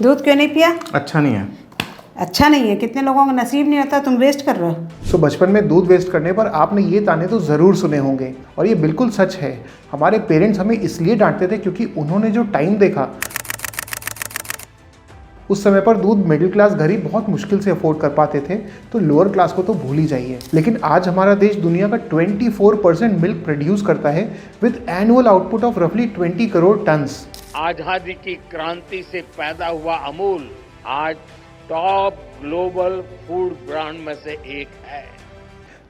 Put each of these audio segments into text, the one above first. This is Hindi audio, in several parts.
दूध क्यों नहीं पिया? अच्छा नहीं है। अच्छा नहीं है? कितने लोगों का नसीब नहीं होता, तुम वेस्ट कर रहे हो। बचपन में दूध वेस्ट करने पर आपने ये ताने तो ज़रूर सुने होंगे, और ये बिल्कुल सच है। हमारे पेरेंट्स हमें इसलिए डांटते थे क्योंकि उन्होंने जो टाइम देखा, उस समय पर दूध मिडिल क्लास घर ही बहुत मुश्किल से अफोर्ड कर पाते थे, तो लोअर क्लास को तो भूल ही जाइए। लेकिन आज हमारा देश दुनिया का 24% मिल्क प्रोड्यूस करता है, विद एनुअल आउटपुट ऑफ रफली 20 करोड़ टन्स। आजादी की क्रांति से पैदा हुआ अमूल आज टॉप ग्लोबल फूड ब्रांड में से एक है।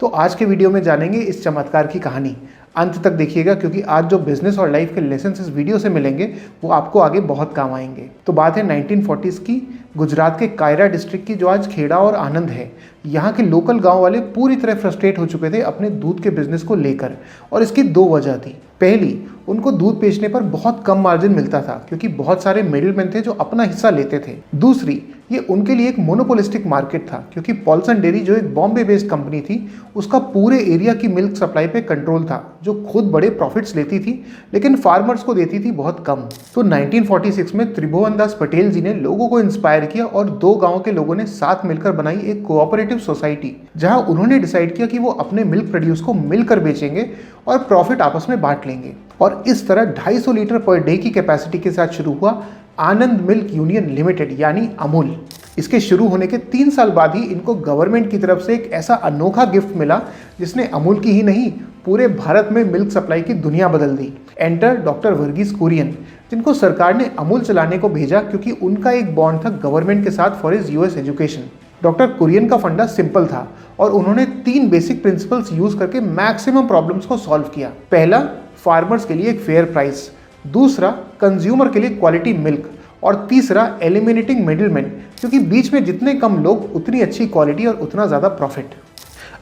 तो आज के वीडियो में जानेंगे इस चमत्कार की कहानी। अंत तक देखिएगा, क्योंकि आज जो बिजनेस और लाइफ के लेसन इस वीडियो से मिलेंगे वो आपको आगे बहुत काम आएंगे। तो बात है 1940s की, गुजरात के कायरा डिस्ट्रिक्ट की, जो आज खेड़ा और आनंद है। यहाँ के लोकल गांव वाले पूरी तरह फ्रस्ट्रेट हो चुके थे अपने दूध के बिजनेस को लेकर, और इसकी दो वजह थी। पहली, उनको दूध बेचने पर बहुत कम मार्जिन मिलता था क्योंकि बहुत सारे मिडिलमैन थे जो अपना हिस्सा लेते थे। दूसरी, ये उनके लिए एक मोनोपोलिस्टिक मार्केट था क्योंकि पॉल्सन डेयरी, जो एक बॉम्बे बेस्ड कंपनी थी, उसका पूरे एरिया की मिल्क सप्लाई पे कंट्रोल था, जो खुद बड़े प्रॉफिट्स लेती थी लेकिन फार्मर्स को देती थी बहुत कम। तो 1946 में त्रिभुवन दास पटेल जी ने लोगों को इंस्पायर किया और दो गांव के लोगों ने साथ मिलकर बनाई एक कोऑपरेटिव सोसाइटी, जहां उन्होंने डिसाइड किया कि वो अपने मिल्क प्रोड्यूस को मिलकर बेचेंगे और प्रॉफिट आपस में बांट लेंगे। और इस तरह 250 लीटर पर डे की कैपेसिटी के साथ शुरू हुआ आनंद मिल्क यूनियन लिमिटेड, यानी अमूल। इसके शुरू होने के 3 साल बाद ही इनको गवर्नमेंट की तरफ से एक ऐसा अनोखा गिफ्ट मिला जिसने अमूल की ही नहीं, पूरे भारत में मिल्क सप्लाई की दुनिया बदल दी। एंटर डॉक्टर वर्गीस कुरियन, जिनको सरकार ने अमूल चलाने को भेजा क्योंकि उनका एक बॉन्ड था गवर्नमेंट के साथ for his US education. Doctor Kurien का फंडा सिंपल था और उन्होंने 3 बेसिक प्रिंसिपल्स यूज करके मैक्सिमम प्रॉब्लम्स को सॉल्व किया। पहला, फार्मर्स के लिए एक फेयर प्राइस। दूसरा, कंज्यूमर के लिए क्वालिटी मिल्क। और तीसरा, एलिमिनेटिंग मिडिलमैन, क्योंकि बीच में जितने कम लोग उतनी अच्छी क्वालिटी और उतना ज़्यादा प्रॉफिट।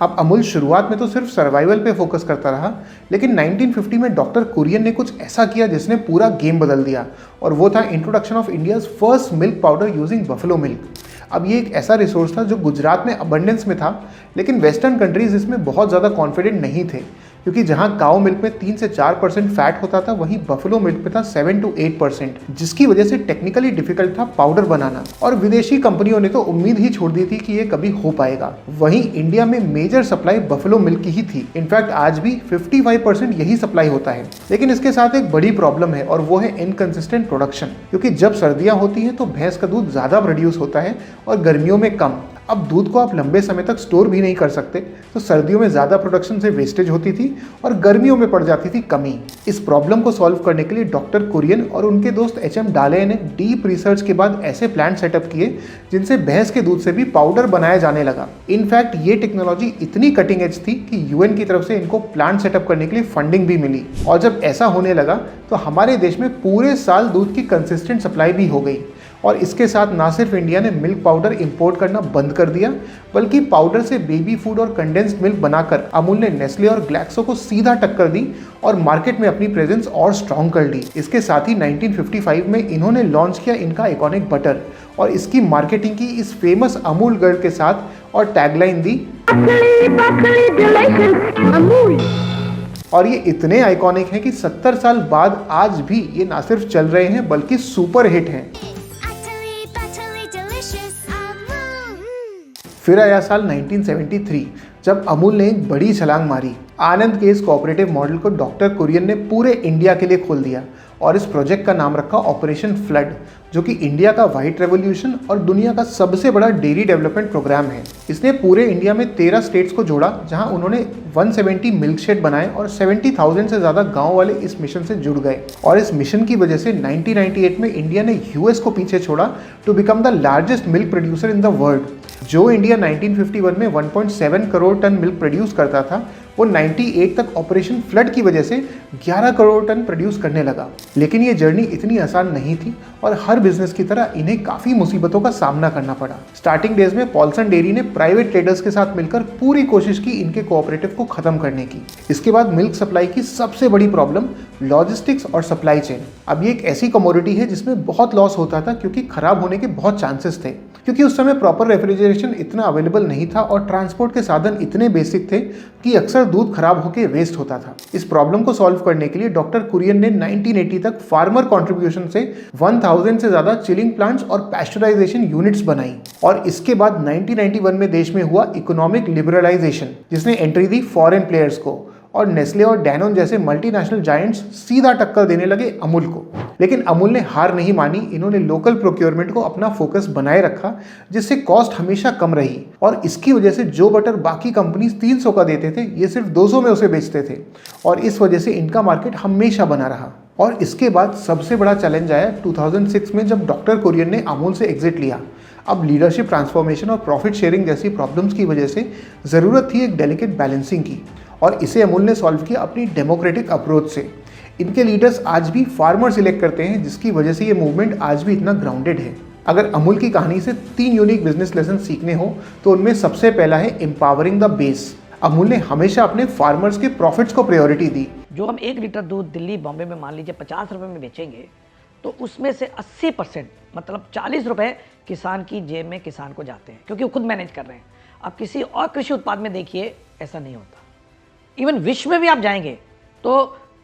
अब अमूल शुरुआत में तो सिर्फ सर्वाइवल पे फोकस करता रहा, लेकिन 1950 में डॉक्टर कुरियन ने कुछ ऐसा किया जिसने पूरा गेम बदल दिया, और वो था introduction of India's first milk powder using buffalo milk. अब ये एक ऐसा रिसोर्स था जो गुजरात में अबंडेंस में था, लेकिन वेस्टर्न कंट्रीज इसमें बहुत ज़्यादा कॉन्फिडेंट नहीं थे, क्योंकि जहां काउ मिल्क में 3 से 4% फैट होता था, वहीं बफेलो मिल्क में था 7 to 8%, जिसकी वजह से टेक्निकली डिफिकल्ट था पाउडर बनाना, और विदेशी कंपनियों ने तो उम्मीद ही छोड़ दी थी कि ये कभी हो पाएगा। वहीं इंडिया में मेजर सप्लाई बफेलो मिल्क की ही थी। इनफैक्ट आज भी 55% यही सप्लाई होता है। लेकिन इसके साथ एक बड़ी प्रॉब्लम है, और वो है इनकंसिस्टेंट प्रोडक्शन, क्योंकि जब सर्दियां होती हैं तो भैंस का दूध ज़्यादा प्रोड्यूस होता है और गर्मियों में कम। अब दूध को आप लंबे समय तक स्टोर भी नहीं कर सकते, तो सर्दियों में ज़्यादा प्रोडक्शन से वेस्टेज होती थी और गर्मियों में पड़ जाती थी कमी। इस प्रॉब्लम को सॉल्व करने के लिए डॉक्टर कुरियन और उनके दोस्त HM डाले ने डीप रिसर्च के बाद ऐसे प्लांट सेटअप किए जिनसे भैंस के दूध से भी पाउडर बनाया जाने लगा। इनफैक्ट ये टेक्नोलॉजी इतनी कटिंग एज थी कि UN की तरफ से इनको प्लांट सेटअप करने के लिए फंडिंग भी मिली। और जब ऐसा होने लगा तो हमारे देश में पूरे साल दूध की कंसिस्टेंट सप्लाई भी हो गई। और इसके साथ ना सिर्फ इंडिया ने मिल्क पाउडर इंपोर्ट करना बंद कर दिया, बल्कि पाउडर से बेबी फूड और कंडेंस्ड मिल्क बनाकर अमूल ने नेस्ले और ग्लैक्सो को सीधा टक्कर दी और मार्केट में अपनी प्रेजेंस और स्ट्रॉन्ग कर ली। इसके साथ ही 1955 में इन्होंने लॉन्च किया इनका आइकॉनिक बटर, और इसकी मार्केटिंग की इस फेमस अमूल गर्ल के साथ, और टैगलाइन दी अमूल। और ये इतने आइकॉनिक हैं कि 70 साल बाद आज भी ये ना सिर्फ चल रहे हैं बल्कि सुपर हिट हैं। फिर आया साल 1973, जब अमूल ने एक बड़ी छलांग मारी। आनंद के इस कोऑपरेटिव मॉडल को डॉक्टर कुरियन ने पूरे इंडिया के लिए खोल दिया, और इस प्रोजेक्ट का नाम रखा ऑपरेशन फ्लड, जो कि इंडिया का व्हाइट रेवोल्यूशन और दुनिया का सबसे बड़ा डेयरी डेवलपमेंट प्रोग्राम है। इसने पूरे इंडिया में 13 स्टेट्स को जोड़ा, जहां उन्होंने 170 मिल्क शेड बनाए और 70,000 से ज़्यादा गांव वाले इस मिशन से जुड़ गए। और इस मिशन की वजह से 1998 में इंडिया ने US को पीछे छोड़ा to become the largest milk producer in the world. जो इंडिया 1951 में 1.7 करोड़ टन मिल्क प्रोड्यूस करता था, वो 98 तक ऑपरेशन फ्लड की वजह से 11 करोड़ टन प्रोड्यूस करने लगा। लेकिन ये जर्नी इतनी आसान नहीं थी, और हर बिजनेस की तरह इन्हें काफ़ी मुसीबतों का सामना करना पड़ा। स्टार्टिंग डेज में पॉल्सन डेयरी ने प्राइवेट ट्रेडर्स के साथ मिलकर पूरी कोशिश की इनके कोऑपरेटिव को खत्म करने की। इसके बाद मिल्क सप्लाई की सबसे बड़ी प्रॉब्लम लॉजिस्टिक्स और सप्लाई चेन। अब ये एक ऐसी कमोडिटी है जिसमें बहुत लॉस होता था, क्योंकि खराब होने के बहुत चांसेस थे, क्योंकि उस समय प्रॉपर रेफ्रिजरेशन इतना अवेलेबल नहीं था और ट्रांसपोर्ट के साधन इतने बेसिक थे कि अक्सर अक्सर दूध खराब होकर वेस्ट होता था। इस प्रॉब्लम को सॉल्व करने के लिए डॉक्टर कुरियन ने 1980 तक फार्मर कंट्रीब्यूशन से 1000 से ज़्यादा चिलिंग प्लांट्स और पैस्चराइजेशन यूनिट्स बनाई। और इसके बाद 1991 में देश में हुआ इकोनॉमिक लिबरलाइजेशन, जिसने एंट्री दी फॉरेन प्लेयर्स को, और नेस्ले और डैनोन जैसे मल्टीनेशनल जायंट्स सीधा टक्कर देने लगे अमूल को। लेकिन अमूल ने हार नहीं मानी। इन्होंने लोकल प्रोक्योरमेंट को अपना फोकस बनाए रखा, जिससे कॉस्ट हमेशा कम रही, और इसकी वजह से जो बटर बाकी कंपनीज 300 का देते थे, ये सिर्फ 200 में उसे बेचते थे, और इस वजह से इनका मार्केट हमेशा बना रहा। और इसके बाद सबसे बड़ा चैलेंज आया 2006 में, जब डॉक्टर कुरियन ने अमूल से एग्जिट लिया। अब लीडरशिप ट्रांसफॉर्मेशन और प्रॉफिट शेयरिंग जैसी प्रॉब्लम्स की वजह से ज़रूरत थी एक डेलिकेट बैलेंसिंग की, और इसे अमूल ने सॉल्व किया अपनी डेमोक्रेटिक अप्रोच से। इनके लीडर्स आज भी फार्मर सिलेक्ट करते हैं, जिसकी वजह से ये मूवमेंट आज भी इतना ग्राउंडेड है। अगर अमूल की कहानी से 3 यूनिक बिजनेस लेसन सीखने हो तो उनमें सबसे पहला है एम्पावरिंग द बेस। अमूल ने हमेशा अपने फार्मर्स के प्रॉफिट्स को प्रायोरिटी दी। जो हम 1 लीटर दूध दिल्ली बॉम्बे में मान लीजिए 50 रुपये में बेचेंगे, तो उसमें से 80% मतलब 40 रुपये किसान की जेब में किसान को जाते हैं, क्योंकि वो खुद मैनेज कर रहे हैं। अब किसी और कृषि उत्पाद में देखिए, ऐसा नहीं होता। इवन विश्व में भी आप जाएंगे तो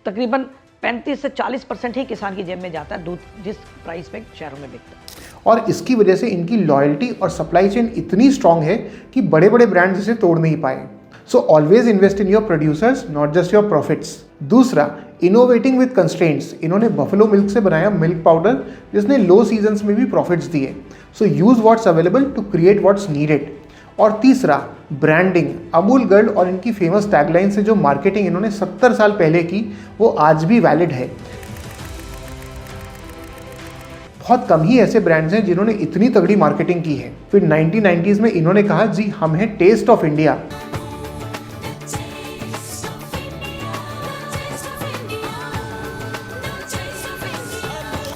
तकरीबन 35 से 40% ही किसान की जेब में जाता है दूध, जिस प्राइस पे शहरों में बिकता है। और इसकी वजह से इनकी लॉयल्टी और सप्लाई चेन इतनी स्ट्रांग है कि बड़े बड़े ब्रांड्स इसे तोड़ नहीं पाए। So always invest in your producers, not just your profits. दूसरा, इनोवेटिंग विद कंस्ट्रेंट्स। इन्होंने बफलो मिल्क से बनाया मिल्क पाउडर, जिसने लो सीजन्स में भी प्रॉफिट्स दिए। So use what's available to create what's needed. और तीसरा, ब्रांडिंग। अमूल गर्ल और इनकी फेमस टैगलाइन से जो मार्केटिंग इन्होंने 70 साल पहले की, वो आज भी वैलिड है। बहुत कम ही ऐसे ब्रांड्स हैं जिन्होंने इतनी तगड़ी मार्केटिंग की है। फिर 1990s में इन्होंने कहा, जी हम हैं टेस्ट ऑफ इंडिया।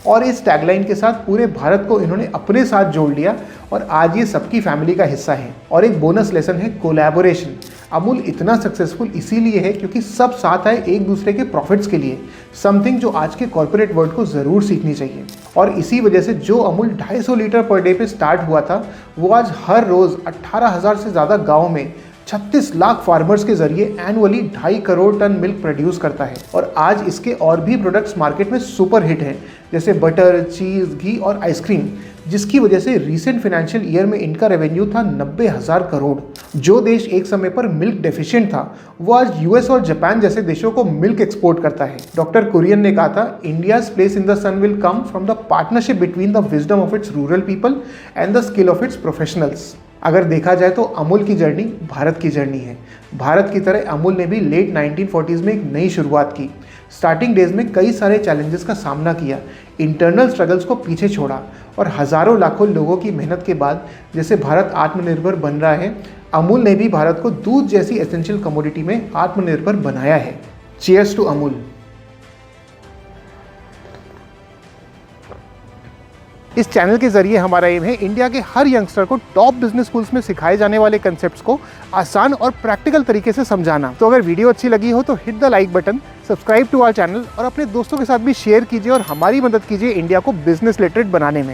और इस टैगलाइन के साथ पूरे भारत को इन्होंने अपने साथ जोड़ लिया, और आज ये सबकी फैमिली का हिस्सा है। और एक बोनस लेसन है कोलैबोरेशन। अमूल इतना सक्सेसफुल इसीलिए है क्योंकि सब साथ आए एक दूसरे के प्रॉफिट्स के लिए, समथिंग जो आज के कॉर्पोरेट वर्ल्ड को ज़रूर सीखनी चाहिए। और इसी वजह से जो अमूल 250 लीटर पर डे पे स्टार्ट हुआ था, वो आज हर रोज़ 18,000 से ज़्यादा गाँव में 36 लाख फार्मर्स के जरिए annually 2.5 crore ton milk produce करता है। और आज इसके और भी प्रोडक्ट्स मार्केट में सुपर हिट हैं, जैसे बटर, चीज़, घी और आइसक्रीम, जिसकी वजह से रीसेंट फाइनेंशियल ईयर में इनका रेवेन्यू था 90,000 करोड़। जो देश एक समय पर मिल्क डेफिशिएंट था, वो आज यूएस और जापान जैसे देशों को मिल्क एक्सपोर्ट करता है। डॉक्टर कुरियन ने कहा था, India's place in the sun will come from the partnership between the wisdom of its rural people and the skill of its professionals. अगर देखा जाए तो अमूल की जर्नी भारत की जर्नी है। भारत की तरह अमूल ने भी लेट 1940s में एक नई शुरुआत की। स्टार्टिंग डेज में कई सारे चैलेंजेस का सामना किया, इंटरनल स्ट्रगल्स को पीछे छोड़ा, और हज़ारों लाखों लोगों की मेहनत के बाद जैसे भारत आत्मनिर्भर बन रहा है, अमूल ने भी भारत को दूध जैसी एसेंशियल कमोडिटी में आत्मनिर्भर बनाया है। Cheers to Amul. इस चैनल के जरिए हमारा एम है इंडिया के हर यंगस्टर को टॉप बिजनेस स्कूल्स में सिखाए जाने वाले कंसेप्ट्स को आसान और प्रैक्टिकल तरीके से समझाना। तो अगर वीडियो अच्छी लगी हो तो hit the like button, subscribe to our channel, और अपने दोस्तों के साथ भी शेयर कीजिए और हमारी मदद कीजिए इंडिया को बिजनेस लिटरेट बनाने में।